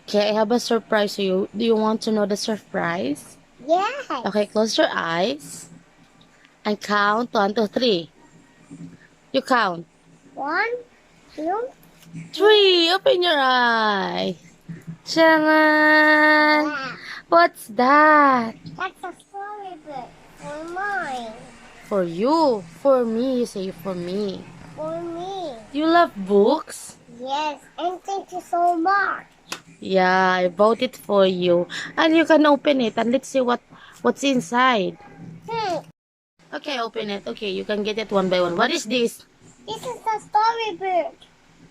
Okay, I have a surprise for you. Do you want to know the surprise? Yes. Okay, close your eyes and count 1, 2, 3. You count. 1, 2, 3. Open your eyes. Charan! yeah. What's that? That's a storybook for mine. For you. For me. You say for me. For me. You love books? Yes, and thank you so much. Yeah, I bought it for you. And you can open it and let's see what's inside. Okay, open it. Okay, you can get it one by one. What is this? This is a storybook.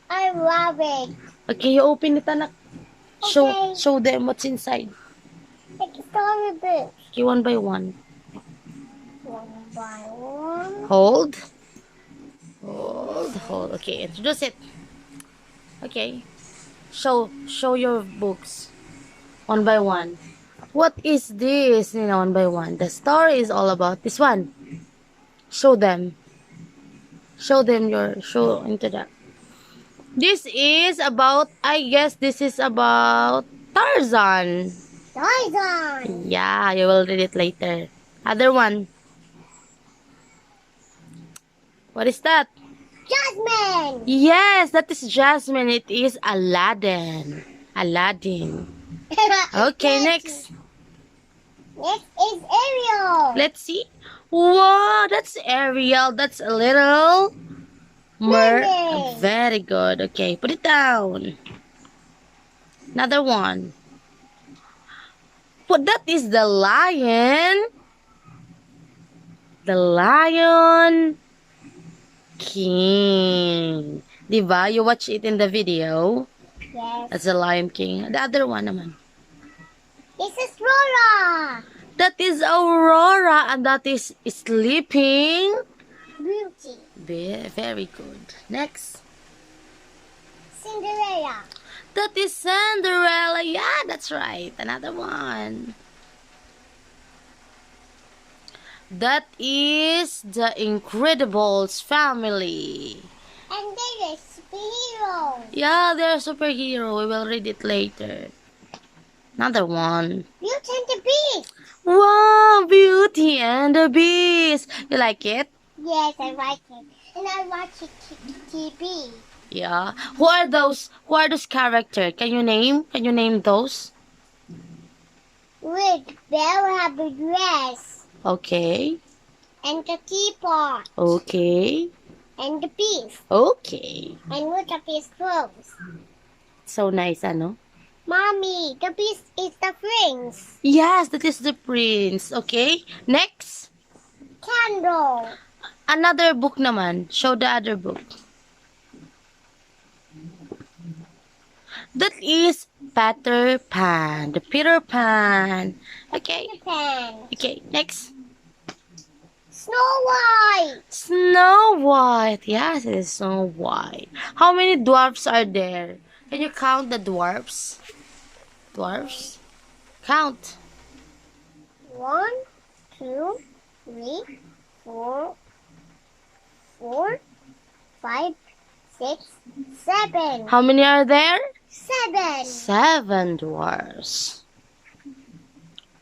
I love it. Okay, you open it, anak. Okay. Show them what's inside. It's a storybook. Okay, one by one. One by one. Hold. Hold. Okay, introduce it. Okay. Show your books. One by one. What is this? One by one. The story is all about this one. Show them. Show them show into that. This is about, I guess this is about Tarzan. Tarzan. Yeah, you will read it later. Other one. What is that? Jasmine. Yes, that is Jasmine. It is Aladdin. Okay, next. Next is Ariel. Let's see. Wow, that's Ariel. That's a little Mermaid. Very good. Okay, put it down. Another one. What that is the lion. The Lion King. Diba? You watch it in the video. Yes. That's the Lion King. The other one naman. This is Flora. That is Aurora and that is Sleeping Beauty. Very good. Next. Cinderella. That is Cinderella. Yeah, that's right. Another one. That is the Incredibles family. And they are superheroes. Yeah, they're a superhero. We will read it later. Another one. Beauty and the Beast. Wow, Beauty and the Beast. You like it? Yes, I like it. And I watch it TV. Yeah. Who are those? Who are those characters? Can you name? Can you name those? With Belle have a dress. Okay. And the teapot. Okay. And the beast. Okay. And look at his clothes. So nice, ano? Mommy, the beast is the prince. Yes, that is the prince. Okay. Next. Candle. Another book naman. Show the other book. That is Peter Pan. The Peter Pan. Okay. The pen. Okay. Next. Snow White. Snow White. Yes, it is Snow White. How many dwarfs are there? Can you count the dwarfs? Dwarfs? Count. 1, 2, 3, 4, 5, 6, 7. How many are there? 7. 7 dwarfs.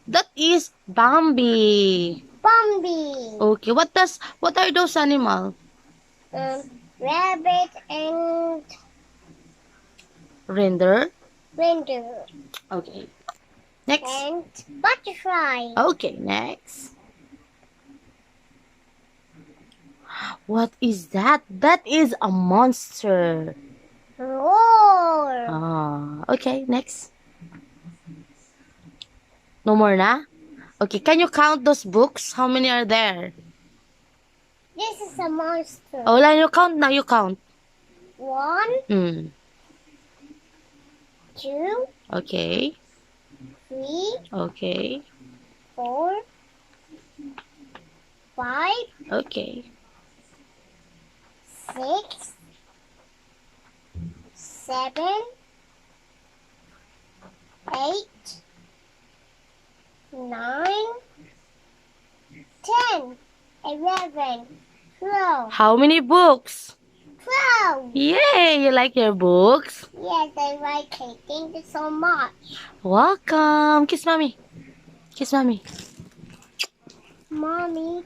That is Bambi. Bambi. Okay, what are those animals? Rabbit and Reindeer. reindeer. Okay. Next. And butterfly. Okay, next. What is that? That is a monster. Roar. Okay, next. No more na? Okay, can you count those books? How many are there? This is a monster. Oh, let you count now. You count. 1, 2, Okay. 3, Okay. 4, 5, Okay. 6, 7, 8, 9, 10, 11, 12, How many books? 12. Yay! You like your books? Yes, I like it. Thank you so much. Welcome. Kiss mommy. Kiss mommy. Mommy,